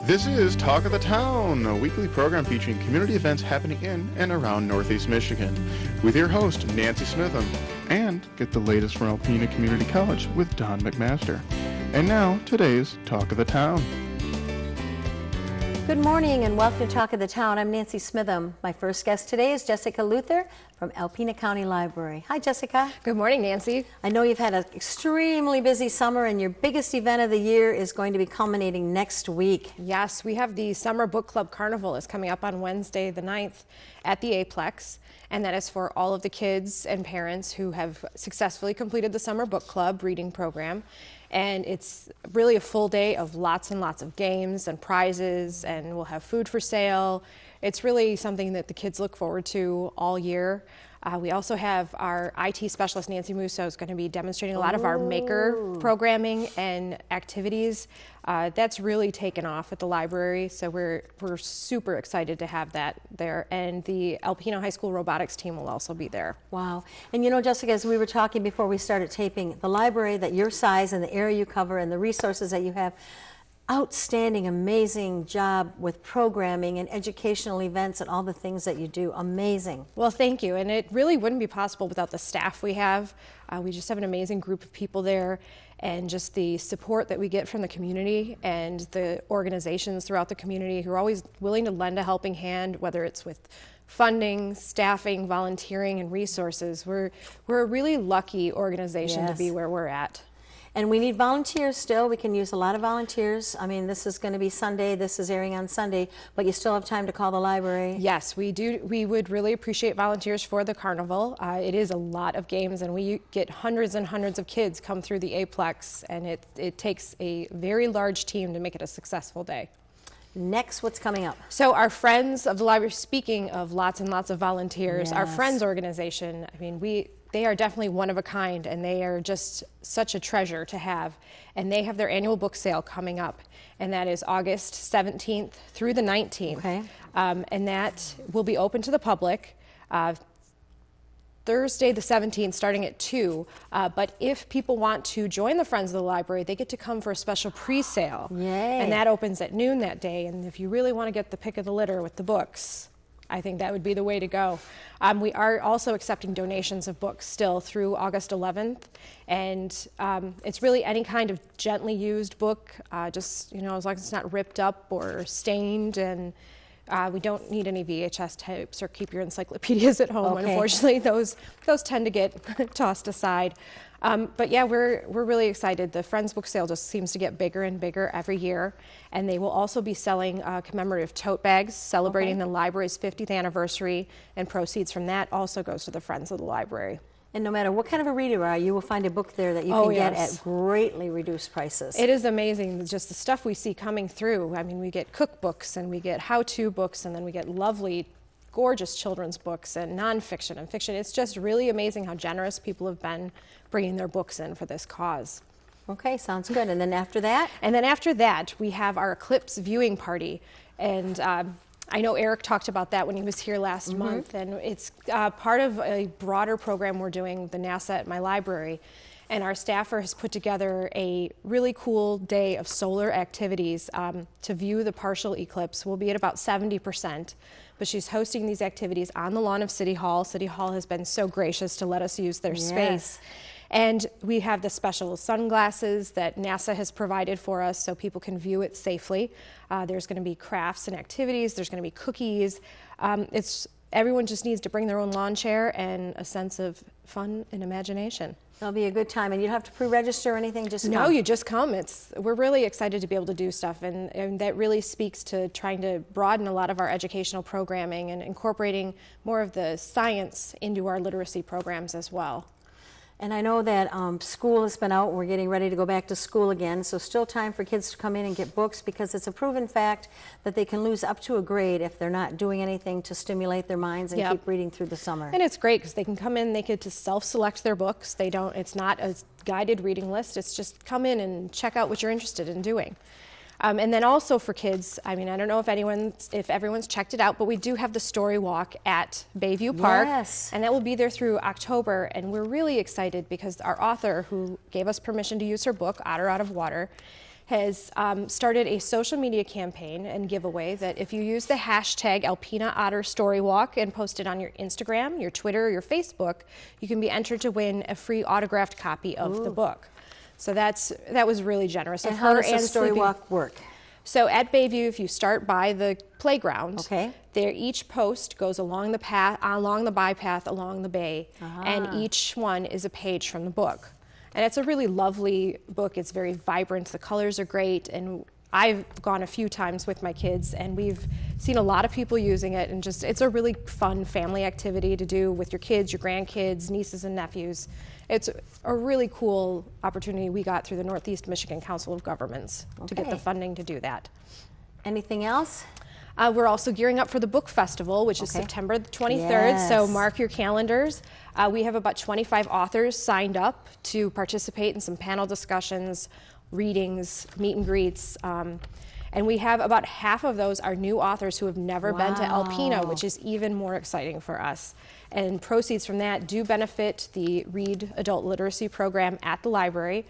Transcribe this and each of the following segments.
This is Talk of the Town, a weekly program featuring community events happening in and around Northeast Michigan, with your host, Nancy Smitham, and get the latest from Alpena Community College with Don McMaster. And now, today's Talk of the Town. Good morning and welcome to Talk of the Town. I'm Nancy Smitham. My first guest today is Jessica Luther from Alpena County Library. Hi, Jessica. Good morning, Nancy. I know you've had an extremely busy summer and your biggest event of the year is going to be culminating next week. Yes, we have the Summer Book Club Carnival is coming up on Wednesday the 9th at the Aplex, and that is for all of the kids and parents who have successfully completed the Summer Book Club reading program. And it's really a full day of lots and lots of games and prizes, and we'll have food for sale. It's really something that the kids look forward to all year. We also have our IT specialist, Nancy Musso, is going to be demonstrating a lot of our maker programming and activities. That's really taken off at the library, so we're super excited to have that there. And the Alpena High School robotics team will also be there. Wow. And you know, Jessica, as we were talking before we started taping, the library, that your size and the area you cover and the resources that you have, outstanding, amazing job with programming and educational events and all the things that you do. Amazing. Well, thank you. And it really wouldn't be possible without the staff we have. We just have an amazing group of people there, and just the support that we get from the community and the organizations throughout the community who are always willing to lend a helping hand, whether it's with funding, staffing, volunteering, and resources. We're a really lucky organization to be where we're at. And we need volunteers still. We can use a lot of volunteers. I mean, this is going to be Sunday. This is airing on Sunday, but you still have time to call the library. Yes, we do. We would really appreciate volunteers for the carnival. It is a lot of games, and we get hundreds and hundreds of kids come through the Aplex, and it takes a very large team to make it a successful day. Next, what's coming up? So our Friends of the Library, speaking of lots and lots of volunteers, our Friends organization, I mean, they are definitely one of a kind, and they are just such a treasure to have. And they have their annual book sale coming up, and that is August 17th through the 19th. Okay. And that will be open to the public Thursday the 17th starting at 2. But if people want to join the Friends of the Library, they get to come for a special pre-sale. Yay. And that opens at noon that day. And if you really want to get the pick of the litter with the books, I think that would be the way to go. We are also accepting donations of books still through August 11th, and it's really any kind of gently used book, just, you know, as long as it's not ripped up or stained, and we don't need any VHS tapes or keep your encyclopedias at home. Okay. Unfortunately, those tend to get tossed aside. But yeah, we're really excited. The Friends book sale just seems to get bigger and bigger every year, and they will also be selling commemorative tote bags celebrating the library's 50th anniversary, and proceeds from that also goes to the Friends of the Library. And no matter what kind of a reader you are, you will find a book there that you can get at greatly reduced prices. It is amazing, just the stuff we see coming through. I mean, we get cookbooks, and we get how-to books, and then we get lovely, gorgeous children's books and nonfiction and fiction. It's just really amazing how generous people have been bringing their books in for this cause. Okay, sounds good. And then after that? And then after that, we have our Eclipse viewing party. And I know Eric talked about that when he was here last month. And it's part of a broader program we're doing with the NASA at my library. And our staffer has put together a really cool day of solar activities to view the partial eclipse. We'll be at about 70%, but she's hosting these activities on the lawn of City Hall. City Hall has been so gracious to let us use their space. And we have the special sunglasses that NASA has provided for us so people can view it safely. There's going to be crafts and activities. There's going to be cookies. Everyone just needs to bring their own lawn chair and a sense of fun and imagination. It'll be a good time, and you don't have to pre-register or anything, just come. No, you just come. We're really excited to be able to do stuff, and that really speaks to trying to broaden a lot of our educational programming and incorporating more of the science into our literacy programs as well. And I know that school has been out and we're getting ready to go back to school again, so still time for kids to come in and get books, because it's a proven fact that they can lose up to a grade if they're not doing anything to stimulate their minds and keep reading through the summer. And it's great because they can come in, they get to self-select their books. It's not a guided reading list, it's just come in and check out what you're interested in doing. And then also for kids, I mean, I don't know if everyone's checked it out, but we do have the story walk at Bayview Park. Yes. And that will be there through October. And we're really excited because our author, who gave us permission to use her book, Otter Out of Water, has started a social media campaign and giveaway that if you use the hashtag Alpena Otter Story Walk and post it on your Instagram, your Twitter, or your Facebook, you can be entered to win a free autographed copy of the book. So that was really generous of her. How does the story walk work? So at Bayview, if you start by the playground, okay, there each post goes along the path, along the bypath, along the bay, and each one is a page from the book. And it's a really lovely book. It's very vibrant. The colors are great, and I've gone a few times with my kids, and we've seen a lot of people using it, and it's a really fun family activity to do with your kids, your grandkids, nieces and nephews. It's a really cool opportunity we got through the Northeast Michigan Council of Governments to get the funding to do that. Anything else? We're also gearing up for the book festival, which is September the 23rd, so mark your calendars. We have about 25 authors signed up to participate in some panel discussions, readings, meet and greets, and we have about half of those are new authors who have never been to Alpena, which is even more exciting for us. And proceeds from that do benefit the Read Adult Literacy program at the library.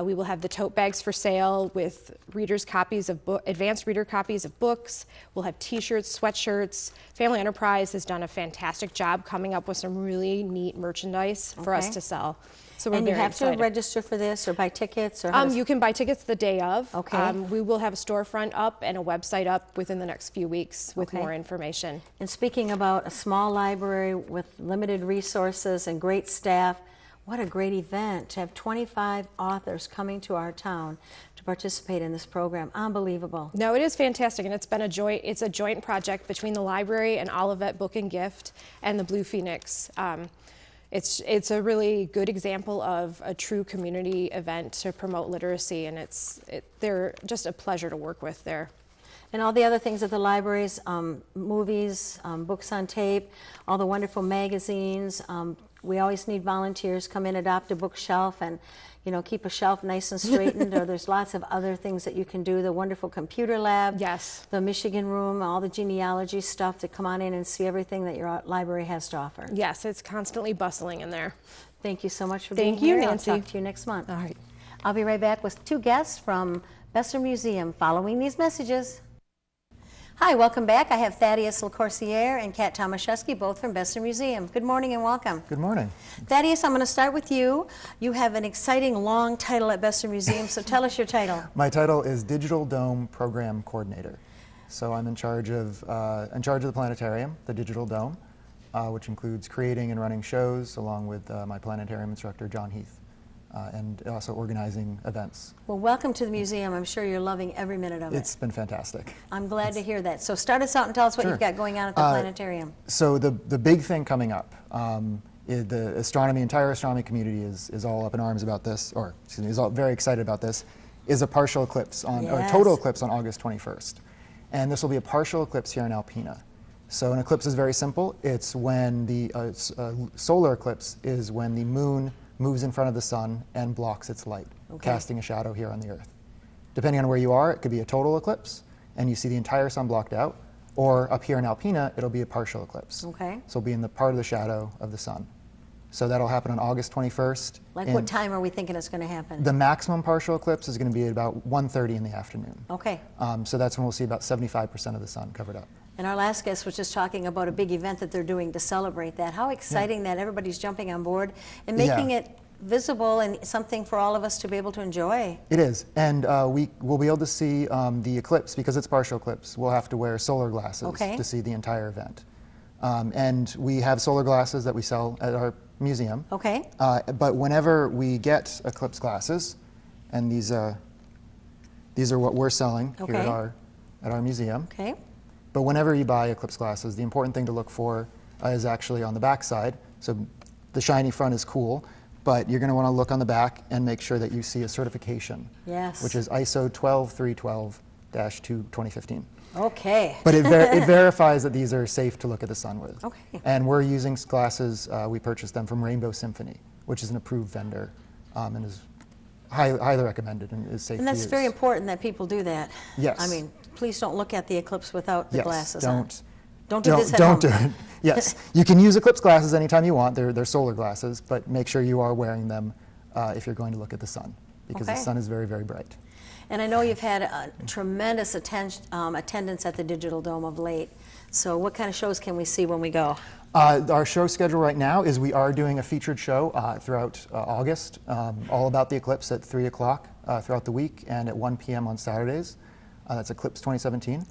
We will have the tote bags for sale with readers' copies of advanced reader copies of books. We'll have t-shirts, sweatshirts. Family Enterprise has done a fantastic job coming up with some really neat merchandise for us to sell. So we're very excited. And you have to register for this or buy tickets? Or you can buy tickets the day of. Okay. We will have a storefront up and a website up within the next few weeks with more information. And speaking about a small library with limited resources and great staff, what a great event to have 25 authors coming to our town to participate in this program. Unbelievable. No, it is fantastic, and it's been it's a joint project between the library and Olivet Book and Gift and the Blue Phoenix. It's a really good example of a true community event to promote literacy, and they're just a pleasure to work with there. And all the other things at the libraries, movies, books on tape, all the wonderful magazines. We always need volunteers. Come in, adopt a bookshelf, and keep a shelf nice and straightened. Or there's lots of other things that you can do. The wonderful computer lab, the Michigan room, all the genealogy stuff, to come on in and see everything that your library has to offer. Yes, it's constantly bustling in there. Thank you so much for being here. Nancy. I'll talk to you next month. All right. I'll be right back with two guests from Vestry Museum following these messages. Hi, welcome back. I have Thaddeus LaCourciere and Kat Tomaszewski, both from Vestry Museum. Good morning and welcome. Good morning. Thaddeus, I'm going to start with you. You have an exciting long title at Vestry Museum, so tell us your title. My title is Digital Dome Program Coordinator. So I'm in charge of the planetarium, the Digital Dome, which includes creating and running shows along with my planetarium instructor, John Heath. And also organizing events. Well, welcome to the museum. I'm sure you're loving every minute of it. It's been fantastic. I'm glad to hear that. So start us out and tell us what you've got going on at the planetarium. So the big thing coming up, the entire astronomy community is all up in arms about this, or excuse me, is all very excited about this, is a partial eclipse or total eclipse on August 21st. And this will be a partial eclipse here in Alpena. So an eclipse is very simple. It's when the solar eclipse is when the moon moves in front of the sun and blocks its light, casting a shadow here on the Earth. Depending on where you are, it could be a total eclipse, and you see the entire sun blocked out, or up here in Alpena, it'll be a partial eclipse. Okay. So it'll be in the part of the shadow of the sun. So that'll happen on August 21st. Like what time are we thinking it's going to happen? The maximum partial eclipse is going to be at about 1:30 in the afternoon. Okay. So that's when we'll see about 75% of the sun covered up. And our last guest was just talking about a big event that they're doing to celebrate that. How exciting that everybody's jumping on board and making it visible and something for all of us to be able to enjoy. It is, and we'll be able to see the eclipse. Because it's partial eclipse, we'll have to wear solar glasses to see the entire event. And we have solar glasses that we sell at our museum. Okay. But whenever we get eclipse glasses, and these are what we're selling here at our museum. Okay. But whenever you buy eclipse glasses, the important thing to look for is actually on the back side. So the shiny front is cool, but you're going to want to look on the back and make sure that you see a certification, which is ISO 12312-2-2015. Okay. But it verifies that these are safe to look at the sun with. Okay. And we're using glasses, we purchased them from Rainbow Symphony, which is an approved vendor and is highly recommended and is safe to use. And that's very important that people do that. Yes. I mean, please don't look at the eclipse without the glasses on. Don't do this at home. Don't do it. Yes, you can use eclipse glasses anytime you want. They're solar glasses, but make sure you are wearing them if you're going to look at the sun, because the sun is very, very bright. And I know you've had a tremendous attendance at the Digital Dome of late. So what kind of shows can we see when we go? Our show schedule right now is we are doing a featured show throughout August, all about the eclipse at 3 o'clock throughout the week and at 1 p.m. on Saturdays. That's Eclipse 2017.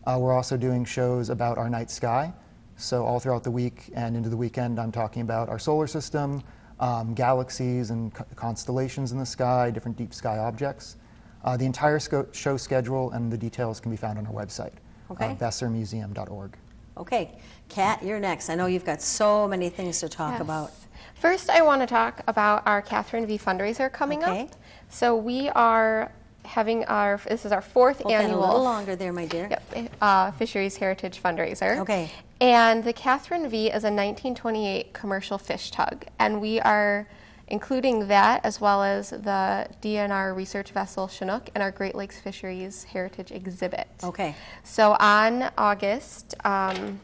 We're also doing shows about our night sky. So all throughout the week and into the weekend, I'm talking about our solar system, galaxies and constellations in the sky, different deep sky objects. The entire show schedule and the details can be found on our website, VestrMuseum.org. Okay, Kat, you're next. I know you've got so many things to talk about. First, I want to talk about our Catherine V fundraiser coming up. So we are having this is our fourth annual. A little longer there, my dear. Yep, Fisheries Heritage fundraiser. Okay. And the Catherine V is a 1928 commercial fish tug, and we are including that as well as the DNR research vessel Chinook and our Great Lakes Fisheries Heritage exhibit. Okay. So on August 18th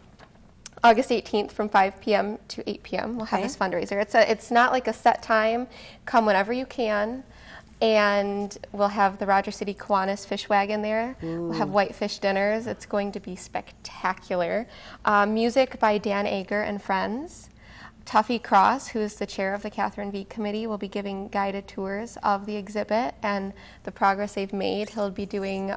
from 5 p.m. to 8 p.m. we'll have this fundraiser. It's not like a set time. Come whenever you can. And we'll have the Roger City Kiwanis fish wagon there. We'll have whitefish dinners. It's going to be spectacular. Music by Dan Ager and friends. Tuffy Cross, who is the chair of the Catherine V Committee, will be giving guided tours of the exhibit and the progress they've made. He'll be doing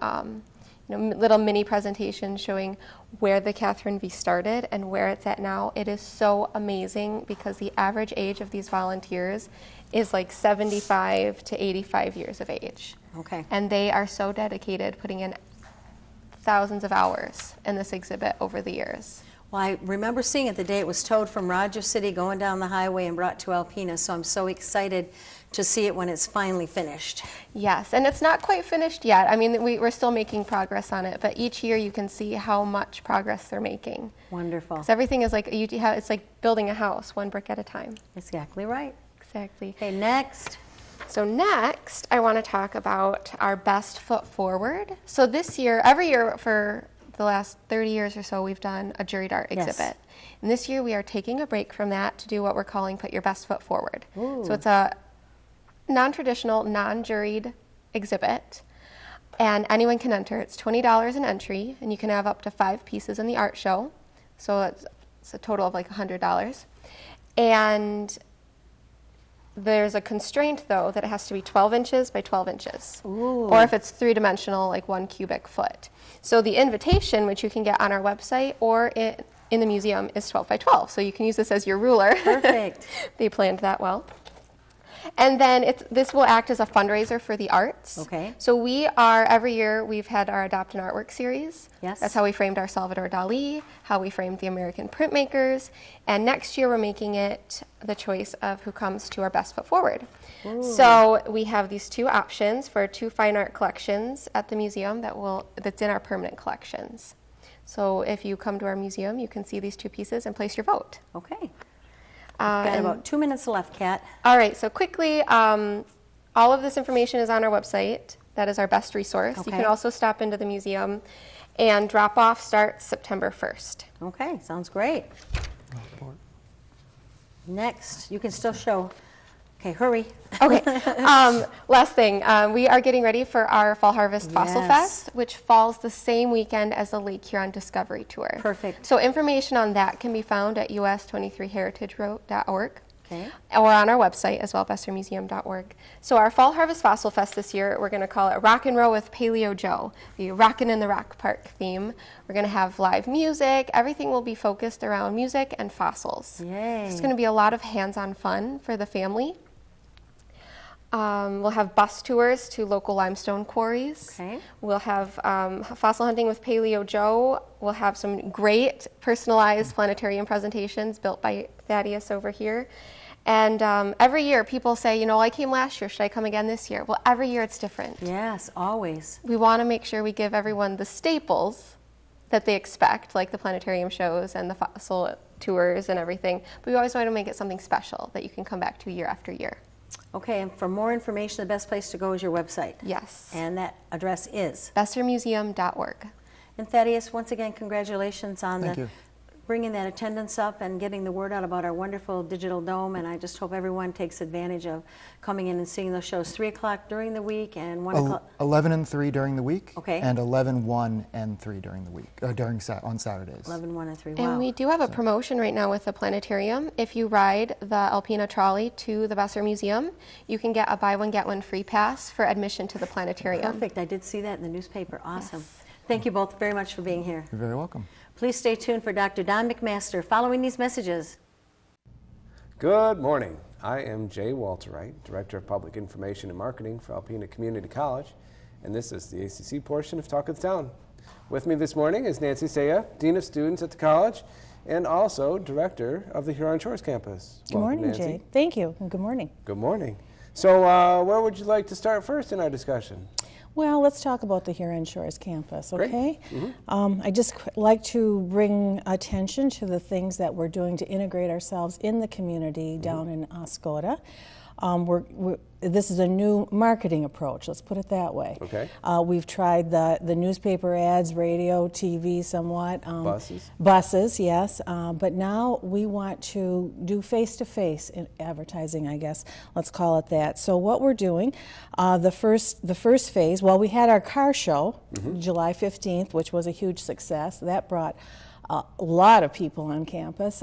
little mini presentations showing where the Catherine V started and where it's at now. It is so amazing because the average age of these volunteers is like 75 to 85 years of age. Okay. And they are so dedicated, putting in thousands of hours in this exhibit over the years. Well, I remember seeing it the day it was towed from Roger City going down the highway and brought to Alpena, so I'm so excited to see it when it's finally finished. Yes, and it's not quite finished yet. I mean, we're still making progress on it, but each year you can see how much progress they're making. Wonderful. Because everything is like, it's like building a house, one brick at a time. Exactly right. Exactly. Okay, next. So next, I want to talk about our Best Foot Forward. So this year, every year for the last 30 years or so, we've done a juried art exhibit. And this year we are taking a break from that to do what we're calling Put Your Best Foot Forward. So it's a non-traditional, non-juried exhibit, and anyone can enter. It's $20 an entry, and you can have up to 5 pieces in the art show. So it's a total of like $100. And there's a constraint, though, that it has to be 12 inches by 12 inches. Or if it's 3-dimensional, like 1 cubic foot. So the invitation, which you can get on our website or in the museum, is 12 by 12. So you can use this as your ruler. Perfect. They planned that well. And then this will act as a fundraiser for the arts. Okay. So every year we've had our Adopt an Artwork series. Yes. That's how we framed our Salvador Dali, how we framed the American printmakers. And next year we're making it the choice of who comes to our Best Foot Forward. So we have these 2 options for 2 fine art collections at the museum that's in our permanent collections. So if you come to our museum, you can see these 2 pieces and place your vote. Okay. Got about 2 minutes left, Kat. All right, so quickly, all of this information is on our website. That is our best resource. Okay. You can also stop into the museum, and drop-off starts September 1st. Okay, sounds great. Next, you can still show. Okay, hurry. Okay, last thing. We are getting ready for our Fall Harvest Fossil Fest, which falls the same weekend as the Lake Huron Discovery Tour. Perfect. So information on that can be found at us23heritageroad.org. Okay. Or on our website as well, VestrMuseum.org. So our Fall Harvest Fossil Fest this year, we're going to call it Rock and Roll with Paleo Joe, the Rockin' in the Rock Park theme. We're going to have live music. Everything will be focused around music and fossils. Yay. It's going to be a lot of hands-on fun for the family. We'll have bus tours to local limestone quarries. Okay. We'll have fossil hunting with Paleo Joe. We'll have some great personalized planetarium presentations built by Thaddeus over here. And every year people say, I came last year, should I come again this year? Well, every year it's different. Yes, always. We want to make sure we give everyone the staples that they expect, like the planetarium shows and the fossil tours and everything. But we always want to make it something special that you can come back to year after year. Okay, and for more information, the best place to go is your website. Yes. And that address is? VestrMuseum.org. And Thaddeus, once again, congratulations on Thank the you. bringing that attendance up and getting the word out about our wonderful digital dome, and I just hope everyone takes advantage of coming in and seeing those shows. 3 o'clock during the week and 1 o'clock. 11 and 3 during the week. Okay. And 11, 1, and 3 during the week, on Saturdays. 11, 1, and 3. Wow. And we do have a promotion right now with the planetarium. If you ride the Alpena trolley to the Vestry Museum, you can get a buy one get one free pass for admission to the planetarium. Perfect. I did see that in the newspaper. Awesome. Yes. Thank you both very much for being here. You're very welcome. Please stay tuned for Dr. Don McMaster following these messages. Good morning. I am Jay Walterwright, Director of Public Information and Marketing for Alpena Community College, and this is the ACC portion of Talk of the Town. With me this morning is Nancy Saya, Dean of Students at the college, and also Director of the Huron Shores campus. Good morning, Nancy. Jay. Thank you, and good morning. Good morning. So where would you like to start first in our discussion? Well, let's talk about the Huron Shores campus, okay? Mm-hmm. I just like to bring attention to the things that we're doing to integrate ourselves in the community down in Oscoda. This is a new marketing approach, let's put it that way. Okay. We've tried the newspaper ads, radio, TV somewhat. Buses? Buses, yes. But now we want to do face-to-face in advertising, I guess. Let's call it that. So what we're doing, the first phase, well, we had our car show, July 15th, which was a huge success. That brought a lot of people on campus.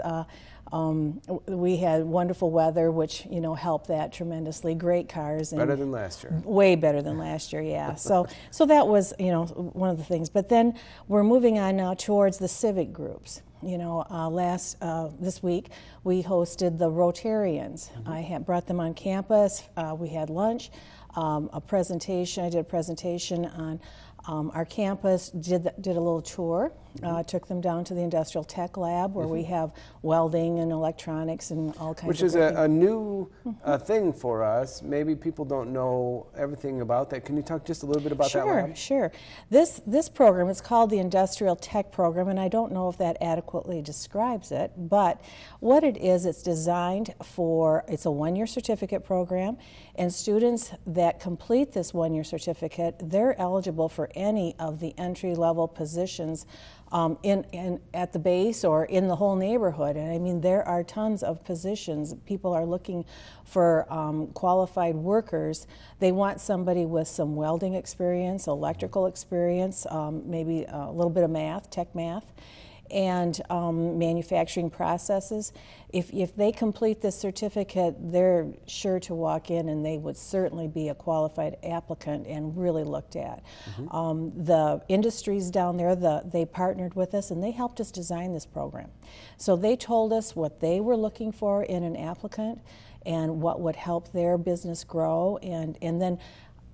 We had wonderful weather, which helped that tremendously. Great cars, and better than last year. Way better than last year, yeah. So that was one of the things. But then we're moving on now towards the civic groups. This week we hosted the Rotarians. I brought them on campus. We had lunch, a presentation. I did a presentation on our campus, did a little tour, took them down to the Industrial Tech Lab where we have welding and electronics and all kinds of Which is a new thing for us. Maybe people don't know everything about that. Can you talk just a little bit about that lab? Sure. This program is called the Industrial Tech Program, and I don't know if that adequately describes it, but what it is, it's designed for, it's a one-year certificate program, and students that complete this one-year certificate, they're eligible for any of the entry-level positions at the base or in the whole neighborhood. And I mean, there are tons of positions. People are looking for qualified workers. They want somebody with some welding experience, electrical experience, maybe a little bit of math, tech math, and manufacturing processes. If they complete this certificate, they're sure to walk in, and they would certainly be a qualified applicant and really looked at. The industries down there, they partnered with us, and they helped us design this program. So they told us what they were looking for in an applicant and what would help their business grow, and then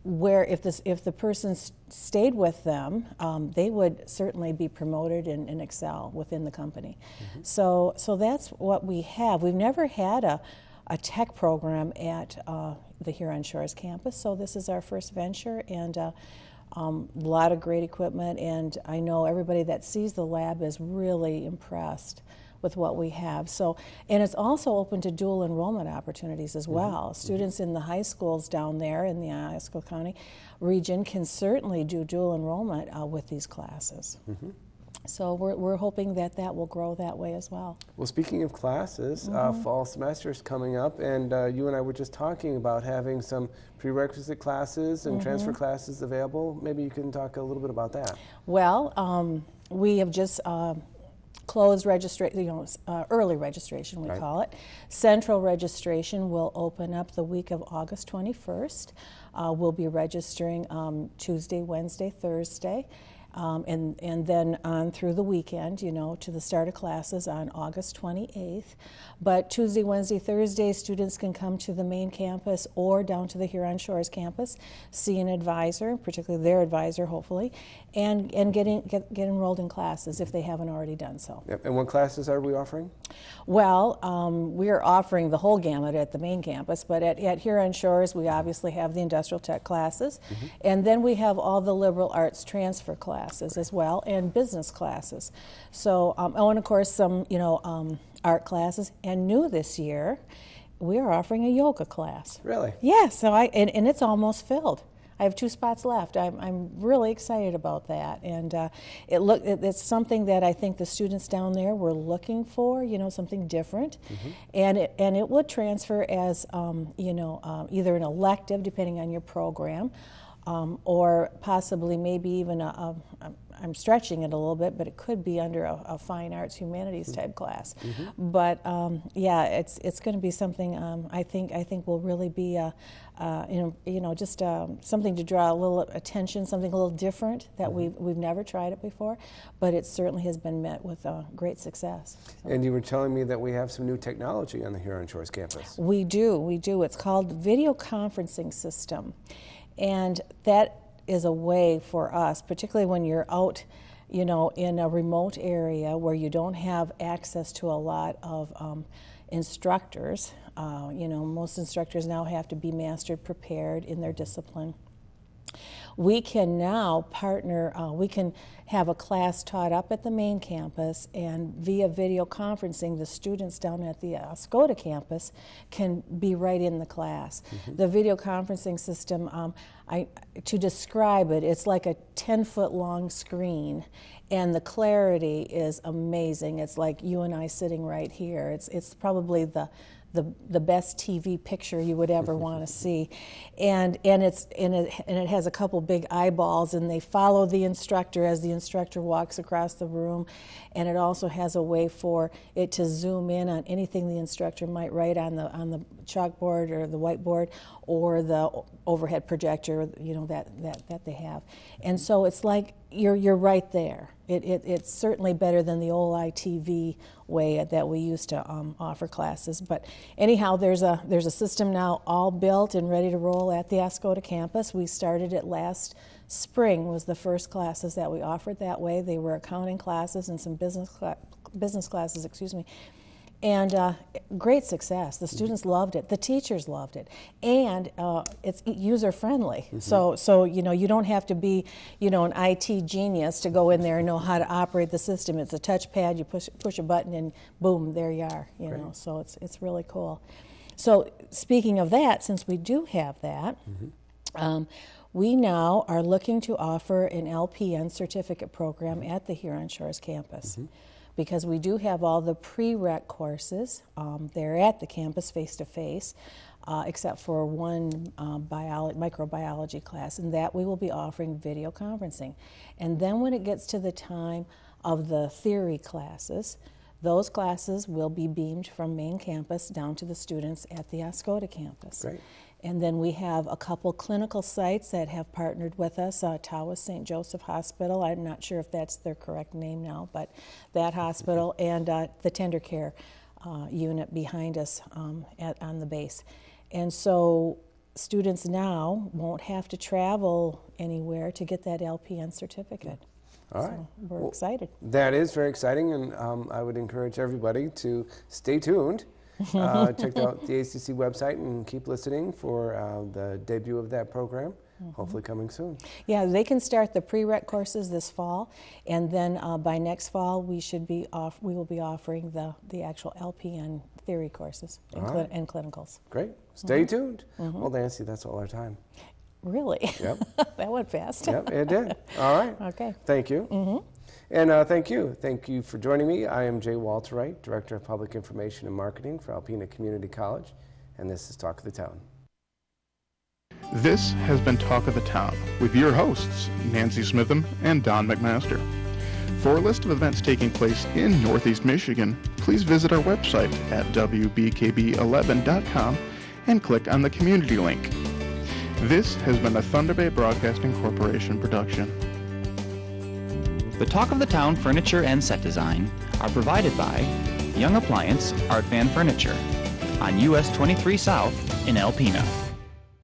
where if the person stayed with them, they would certainly be promoted and excel within the company. So that's what we have. We've never had a tech program at the Huron Shores campus, so this is our first venture, and a lot of great equipment, and I know everybody that sees the lab is really impressed with what we have. So, and it's also open to dual enrollment opportunities as well. Students in the high schools down there in the Oscoda County region can certainly do dual enrollment with these classes. So we're hoping that will grow that way as well. Well, speaking of classes, fall semester is coming up, and you and I were just talking about having some prerequisite classes and transfer classes available. Maybe you can talk a little bit about that. Well, we have just closed registration, early registration we call it. Central registration will open up the week of August 21st. We'll be registering Tuesday, Wednesday, Thursday. And then on through the weekend, to the start of classes on August 28th. But Tuesday, Wednesday, Thursday, students can come to the main campus or down to the Huron Shores campus, see an advisor, particularly their advisor, hopefully, and get enrolled in classes if they haven't already done so. Yep. And what classes are we offering? Well, we are offering the whole gamut at the main campus, but at Huron Shores, we obviously have the industrial tech classes, and then we have all the liberal arts transfer classes as well, and business classes. So, and of course some, art classes, and new this year, we are offering a yoga class. Really? Yeah, so and it's almost filled. I have 2 spots left. I'm really excited about that, and it's something that I think the students down there were looking for. Something different, and it would transfer as either an elective, depending on your program, or possibly maybe even I'm stretching it a little bit, but it could be under a fine arts humanities type class. But yeah, it's going to be something I think will really be just something to draw a little attention, something a little different that we've never tried it before, but it certainly has been met with great success. So. And you were telling me that we have some new technology on the Huron Shores campus. We do. It's called video conferencing system, and that is a way for us, particularly when you're out, in a remote area where you don't have access to a lot of instructors. Most instructors now have to be mastered, prepared in their discipline. We can now partner, we can have a class taught up at the main campus, and via video conferencing, the students down at the Oscoda campus can be right in the class. The video conferencing system, to describe it, it's like a 10-foot long screen, and the clarity is amazing. It's like you and I sitting right here. It's probably the best TV picture you would ever want to see, and it has a couple big eyeballs, and they follow the instructor as the instructor walks across the room, and it also has a way for it to zoom in on anything the instructor might write on the chalkboard or the whiteboard or the overhead projector, that they have, and so it's like you're right there. It's certainly better than the old ITV way that we used to offer classes. But anyhow, there's a system now all built and ready to roll at the Oscoda campus. We started it last spring, was the first classes that we offered that way. They were accounting classes and some business classes, and great success. The students loved it. The teachers loved it, and it's user friendly. So you don't have to be an IT genius to go in there and know how to operate the system. It's a touchpad. You push a button, and boom, there you are. So it's really cool. So speaking of that, since we do have that. We now are looking to offer an LPN certificate program at the Huron Shores campus. Because we do have all the prereq courses there at the campus face-to-face, except for one microbiology class, and that we will be offering video conferencing. And then when it gets to the time of the theory classes, those classes will be beamed from main campus down to the students at the Oscoda campus. Great. And then we have a couple clinical sites that have partnered with us, Tawas St. Joseph Hospital. I'm not sure if that's their correct name now, but that hospital, and the tender care unit behind us on the base. And so students now won't have to travel anywhere to get that LPN certificate. All right. So we're excited. That is very exciting, and I would encourage everybody to stay tuned. Check out the ACC website and keep listening for the debut of that program, hopefully coming soon. Yeah, they can start the prereq courses this fall, and then by next fall we will be offering the actual LPN theory courses and clinicals. Great. Stay tuned. Well, Nancy, that's all our time. Really? Yep. That went fast. Yep, it did. All right. Okay. Thank you. And thank you. Thank you for joining me. I am Jay Walterwright, Director of Public Information and Marketing for Alpena Community College, and this is Talk of the Town. This has been Talk of the Town with your hosts, Nancy Smitham and Don McMaster. For a list of events taking place in Northeast Michigan, please visit our website at wbkb11.com and click on the community link. This has been a Thunder Bay Broadcasting Corporation production. The Talk of the Town furniture and set design are provided by Young Appliance Art Van Furniture on US 23 South in Alpena.